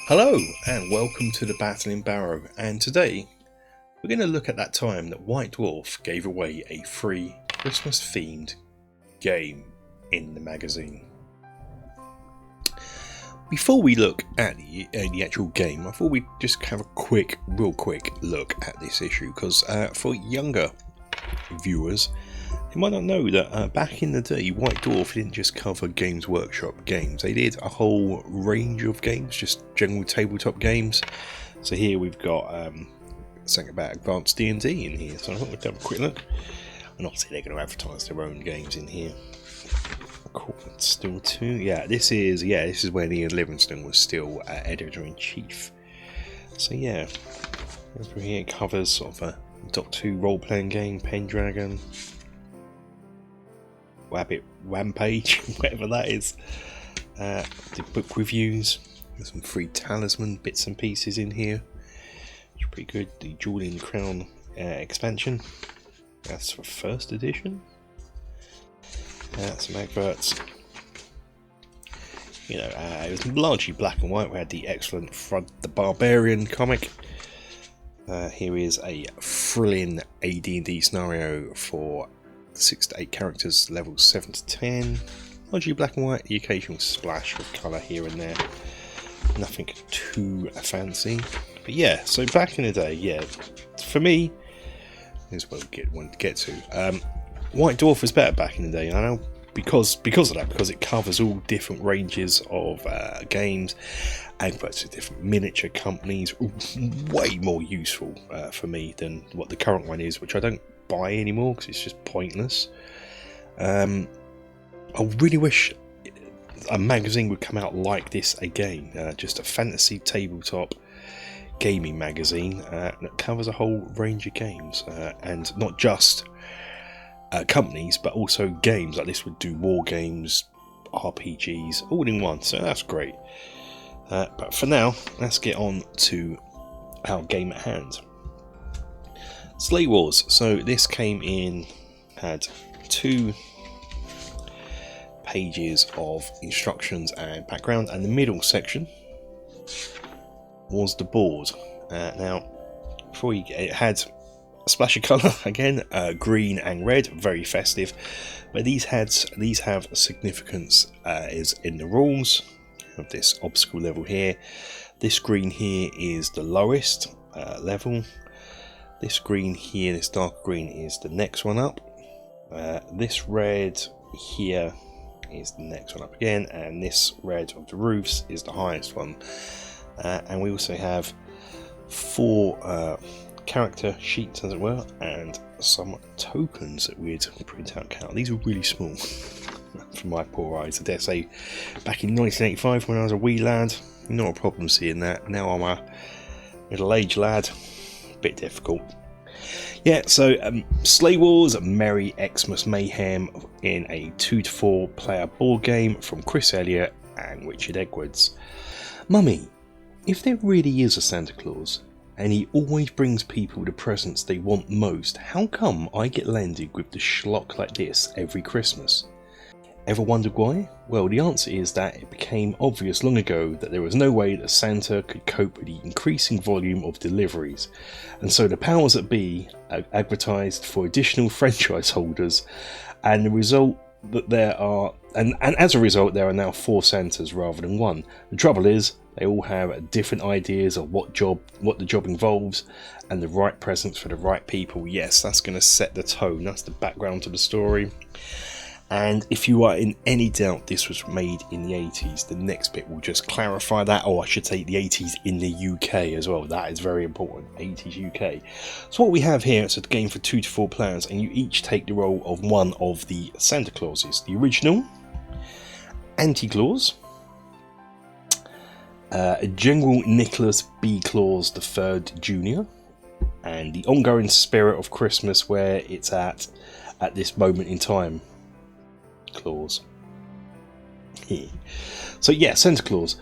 Hello and welcome to the Battling Barrow, and today we're going to look at that time that White Dwarf gave away a free Christmas themed game in the magazine. Before we look at the actual game, I thought we'd just have a real quick look at this issue, because for younger viewers, you might not know that back in the day, White Dwarf didn't just cover Games Workshop games. They did a whole range of games, just general tabletop games. So here we've got something about Advanced D&D in here. So I thought we'd have a quick look. And obviously they're going to advertise their own games in here. Cool. Still two. Yeah, this is when Ian Livingstone was still editor-in-chief. So yeah, over here it covers sort of a Doctor 2 role-playing game, Pendragon, Rabbit Rampage, whatever that is. The book reviews. There's some free talisman bits and pieces in here, which are pretty good. The Julian Crown expansion. That's for first edition. Some adverts. You know, it was largely black and white. We had the excellent Front the Barbarian comic. Here is a thrilling AD&D scenario for 6 to 8 characters, levels 7 to 10. Largely black and white, the occasional splash of colour here and there. Nothing too fancy. But yeah, so back in the day, yeah, for me, here's what we want to get to. White Dwarf was better back in the day, I know, because of that, because it covers all different ranges of games, adverts with different miniature companies, way more useful for me than what the current one is, which I don't buy anymore because it's just pointless. I really wish a magazine would come out like this again, just a fantasy tabletop gaming magazine that covers a whole range of games, and not just companies but also games. Like this would do war games, RPGs, all in one, so that's great. But for now, let's get on to our game at hand. Sleigh Wars. So this came in, had 2 pages of instructions and background, and the middle section was the board. Now, before you get it, had a splash of colour again, green and red, very festive. But these have significance is in the rules of this obstacle level here. This green here is the lowest level. This green here, this dark green, is the next one up. This red here is the next one up again, and this red of the roofs is the highest one. And we also have 4 character sheets, as it were, and some tokens that we'd print out. Count. These are really small from my poor eyes. I dare say, back in 1985 when I was a wee lad, not a problem seeing that. Now I'm a middle-aged lad. Bit difficult. Yeah, so Sleigh Wars, Merry Xmas Mayhem in a 2 to 4 player board game from Chris Elliott and Richard Edwards. Mummy, if there really is a Santa Claus and he always brings people the presents they want most, how come I get landed with the schlock like this every Christmas? Ever wondered why? Well, the answer is that it became obvious long ago that there was no way that Santa could cope with the increasing volume of deliveries, and so the powers that be advertised for additional franchise holders, and as a result there are now 4 Santas rather than 1. The trouble is, they all have different ideas of what the job involves, and the right presents for the right people. Yes, that's going to set the tone. That's the background to the story. And if you are in any doubt this was made in the 80s, the next bit will just clarify that, or I should say the 80s in the UK as well. That is very important, 80s UK. So what we have here, it's a game for 2 to 4 players, and you each take the role of one of the Santa Clauses. The original, Anti-Claus, General Nicholas B. Claus III Jr., and the ongoing spirit of Christmas where it's at this moment in time, Claus. So yeah, Santa Claus.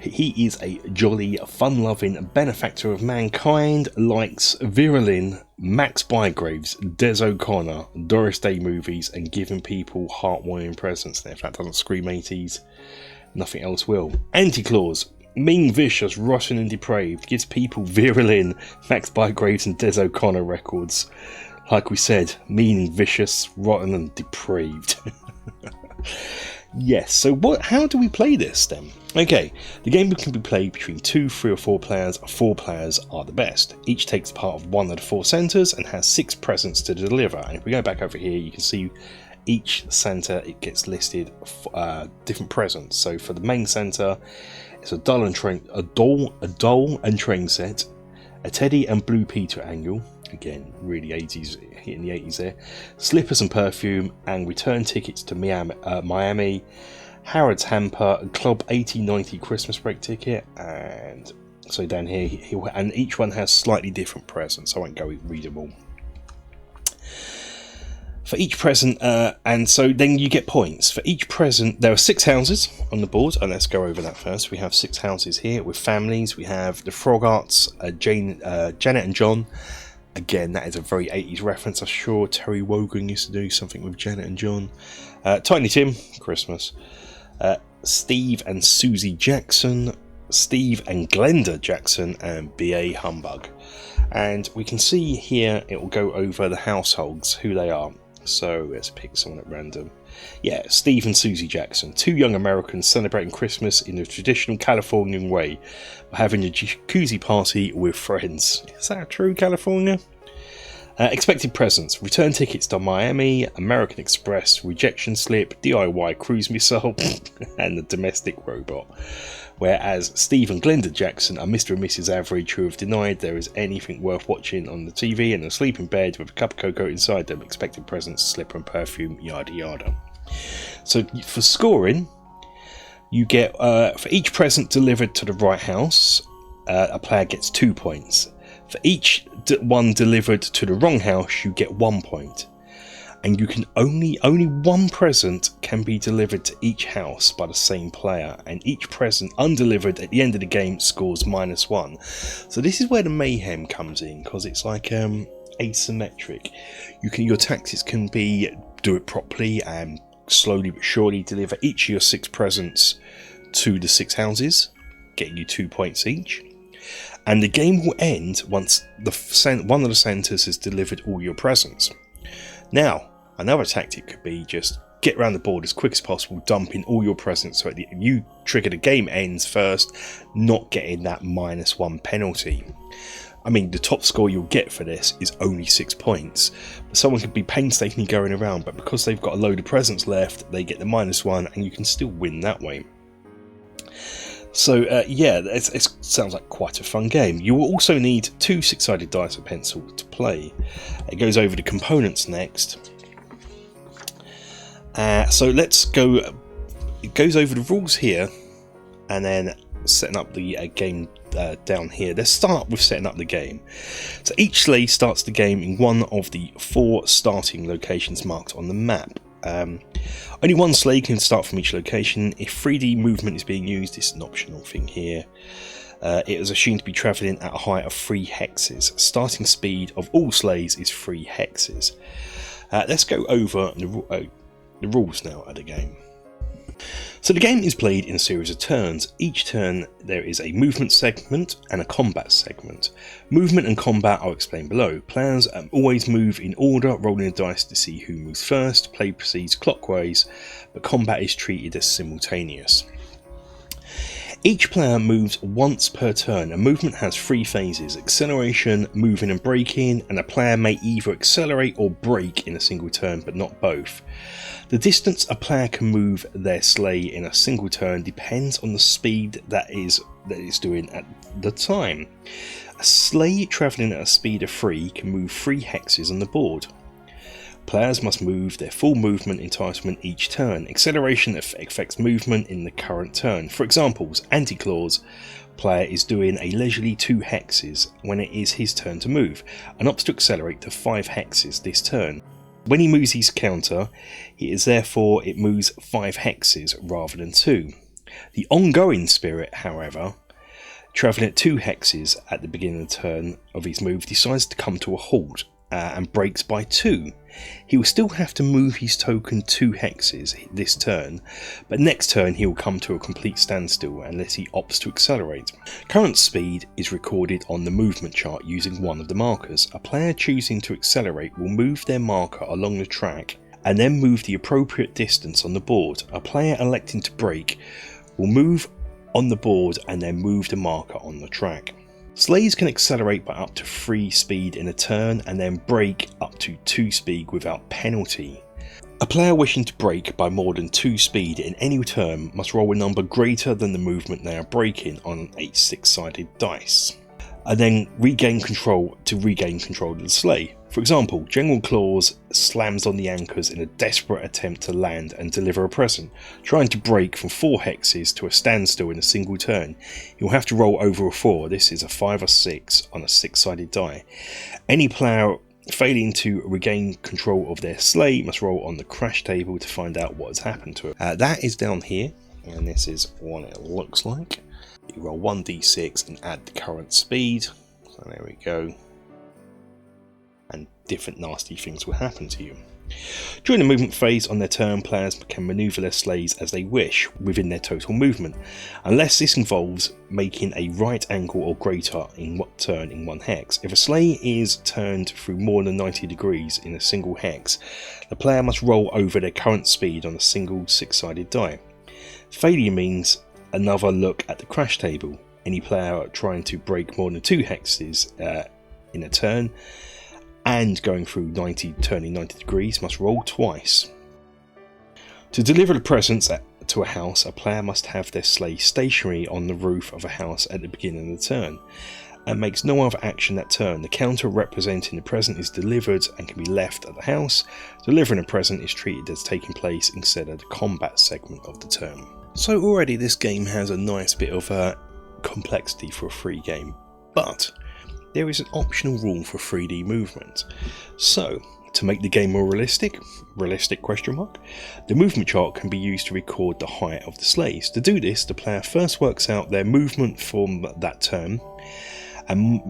He is a jolly, fun-loving benefactor of mankind, likes Vera Lynn, Max Bygraves, Des O'Connor, Doris Day movies, and giving people heartwarming presents. And if that doesn't scream 80s, nothing else will. Anti-Claus. Mean, vicious, rotten and depraved. Gives people Virulin, Max Bygraves and Des O'Connor records. Like we said, mean, vicious, rotten and depraved. Yes, so how do we play this then? Okay, the game can be played between 2, 3 or 4 players. 4 players are the best. Each takes part of one of the 4 centres and has 6 presents to deliver. And if we go back over here, you can see each centre, it gets listed different presents. So for the main centre, it's a doll and train set, a Teddy and Blue Peter angle. Again, really 80s, hitting the 80s there. Slippers and perfume, and return tickets to Miami. Harrod's hamper, a Club 8090 Christmas break ticket, and so down here, and each one has slightly different presents. I won't go read them all. For each present, and so then you get points. For each present, there are 6 houses on the board, and let's go over that first. We have 6 houses here with families. We have the Frogarts, Janet and John. Again, that is a very 80s reference. I'm sure Terry Wogan used to do something with Janet and John. Tiny Tim, Christmas. Steve and Susie Jackson. Steve and Glenda Jackson, and B.A. Humbug. And we can see here it will go over the households, who they are. So let's pick someone at random. Yeah, Steve and Susie Jackson, 2 young Americans celebrating Christmas in the traditional Californian way, having a jacuzzi party with friends. Is that true, California? Expected presents: return tickets to Miami, American Express, rejection slip, DIY cruise missile, and the domestic robot. Whereas Steve and Glenda Jackson are Mr. and Mrs. Average, who have denied there is anything worth watching on the TV and asleep in bed with a cup of cocoa inside them. Expected presents, slipper and perfume, yada yada. So for scoring, you get for each present delivered to the right house, a player gets 2 points. For each one delivered to the wrong house, you get 1 point. And you can only one present can be delivered to each house by the same player, and each present undelivered at the end of the game scores -1. So this is where the mayhem comes in, because it's like asymmetric. Your tactics can be do it properly and slowly but surely deliver each of your 6 presents to the 6 houses, getting you 2 points each. And the game will end once one of the centres has delivered all your presents. Now, another tactic could be just get around the board as quick as possible, dump in all your presents so that you trigger the game ends first, not getting that -1 penalty. I mean, the top score you'll get for this is only 6 points. But someone could be painstakingly going around, but because they've got a load of presents left, they get the -1 and you can still win that way. So yeah, it sounds like quite a fun game. You will also need 2 6-sided dice and pencil to play. It goes over the components next. So let's go. It goes over the rules here, and then setting up the game down here. Let's start with setting up the game. So each sleigh starts the game in one of the 4 starting locations marked on the map. Only one sleigh can start from each location. If 3D movement is being used, it's an optional thing here. It is assumed to be travelling at a height of 3 hexes. Starting speed of all sleighs is 3 hexes. Let's go over the rules now of the game. So the game is played in a series of turns. Each turn there is a movement segment and a combat segment. Movement and combat are explained below. Players always move in order, rolling the dice to see who moves first. Play proceeds clockwise, but combat is treated as simultaneous. Each player moves once per turn. A movement has 3 phases: acceleration, moving and braking, and a player may either accelerate or brake in a single turn, but not both. The distance a player can move their sleigh in a single turn depends on the speed that it's doing at the time. A sleigh travelling at a speed of 3 can move 3 hexes on the board. Players must move their full movement entitlement each turn. Acceleration affects movement in the current turn. For examples, Anti-Claus player is doing a leisurely 2 hexes when it is his turn to move, and opts to accelerate to 5 hexes this turn. When he moves his counter, it moves 5 hexes rather than 2. The ongoing spirit, however, travelling at 2 hexes at the beginning of the turn of his move, decides to come to a halt and breaks by 2. He will still have to move his token 2 hexes this turn, but next turn he will come to a complete standstill unless he opts to accelerate. Current speed is recorded on the movement chart using one of the markers. A player choosing to accelerate will move their marker along the track and then move the appropriate distance on the board. A player electing to brake will move on the board and then move the marker on the track. Sleighs can accelerate by up to 3 speed in a turn and then brake up to 2 speed without penalty. A player wishing to brake by more than 2 speed in any turn must roll a number greater than the movement they are braking on a 6-sided dice, and then regain control of the sleigh. For example, General Claus slams on the anchors in a desperate attempt to land and deliver a present. Trying to brake from 4 hexes to a standstill in a single turn, he will have to roll over a 4. This is a 5 or 6 on a 6-sided die. Any player failing to regain control of their sleigh must roll on the crash table to find out what has happened to it. That is down here, and this is what it looks like. You roll 1d6 and add the current speed. So there we go. And different nasty things will happen to you. During the movement phase on their turn, players can manoeuvre their sleighs as they wish within their total movement, unless this involves making a right angle or greater in one turn in 1 hex. If a sleigh is turned through more than 90 degrees in a single hex, the player must roll over their current speed on a single 6-sided die. Failure means another look at the crash table. Any player trying to break more than 2 hexes in a turn and turning 90 degrees must roll twice. To deliver the presents to a house, a player must have their sleigh stationary on the roof of a house at the beginning of the turn and makes no other action that turn. The counter representing the present is delivered and can be left at the house. Delivering a present is treated as taking place instead of the combat segment of the turn. So already this game has a nice bit of complexity for a free game, but there is an optional rule for 3D movement. So, to make the game more realistic question mark, the movement chart can be used to record the height of the sleighs. To do this, the player first works out their movement from that turn and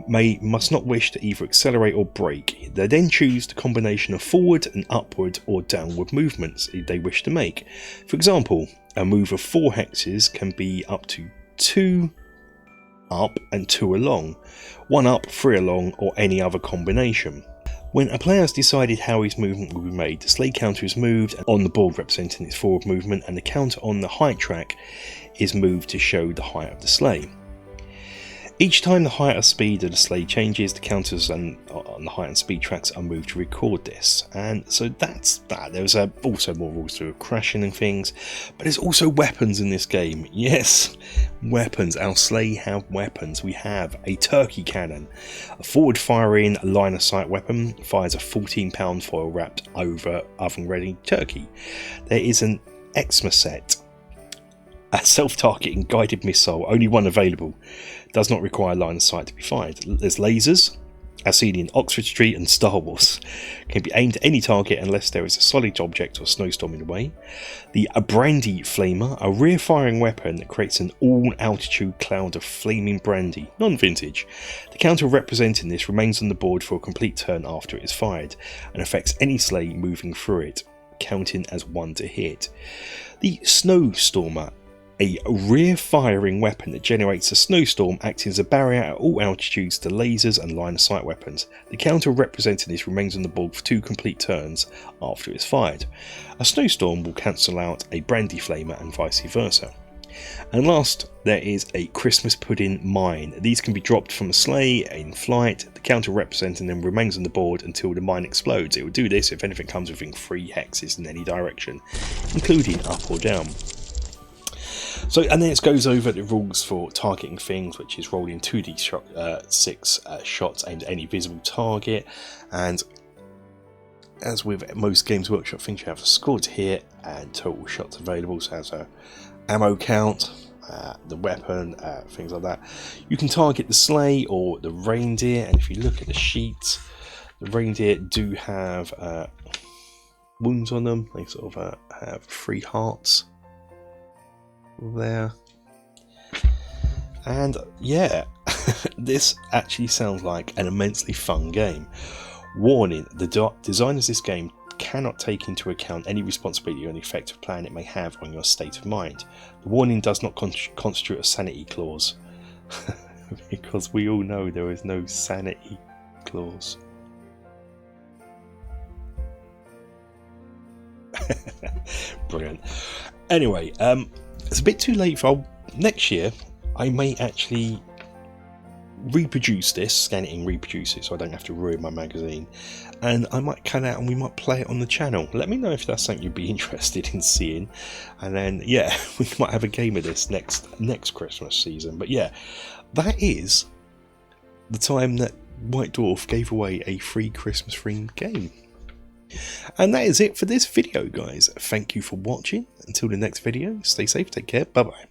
must not wish to either accelerate or brake. They then choose the combination of forward and upward or downward movements they wish to make. For example, a move of 4 hexes can be up to 2 up and 2 along, 1 up, 3 along, or any other combination. When a player has decided how his movement will be made, the sleigh counter is moved on the board representing its forward movement, and the counter on the height track is moved to show the height of the sleigh. Each time the height or speed of the sleigh changes, the counters on the height and speed tracks are moved to record this. And so that's that. There's also more rules to crashing and things, but there's also weapons in this game. Yes, weapons. Our sleigh have weapons. We have a turkey cannon, a forward firing line of sight weapon, fires a 14-pound foil wrapped over oven ready turkey. There is an Xmas set, a self-targeting guided missile, only one available, does not require line of sight to be fired. There's lasers, as seen in Oxford Street and Star Wars, can be aimed at any target unless there is a solid object or snowstorm in the way. The brandy flamer, a rear-firing weapon that creates an all-altitude cloud of flaming brandy, non-vintage. The counter representing this remains on the board for a complete turn after it is fired, and affects any sleigh moving through it, counting as 1 to hit. The snowstormer, a rear-firing weapon that generates a snowstorm, acting as a barrier at all altitudes to lasers and line-of-sight weapons. The counter representing this remains on the board for 2 complete turns after it is fired. A snowstorm will cancel out a brandy flamer and vice versa. And last, there is a Christmas pudding mine. These can be dropped from a sleigh in flight. The counter representing them remains on the board until the mine explodes. It will do this if anything comes within 3 hexes in any direction, including up or down. So, and then it goes over the rules for targeting things, which is rolling 2d6 shots aimed at any visible target. And as with most Games Workshop things, you have a score to hit and total shots available. So, as a ammo count, the weapon, things like that. You can target the sleigh or the reindeer, and if you look at the sheet, the reindeer do have wounds on them. They sort of have 3 hearts there, and yeah, this actually sounds like an immensely fun game. Warning, the designers of this game cannot take into account any responsibility or the effect of plan it may have on your state of mind. The warning does not constitute a sanity clause. Because we all know there is no sanity clause. Brilliant. Anyway, it's a bit too late for next year. I may actually reproduce this, scan it and reproduce it so I don't have to ruin my magazine, and I might cut out and we might play it on the channel. Let me know if that's something you'd be interested in seeing, and then yeah, we might have a game of this next Christmas season. But yeah, that is the time that White Dwarf gave away a free Christmas themed game. And that is it for this video, guys. Thank you for watching. Until the next video, stay safe, take care, bye bye.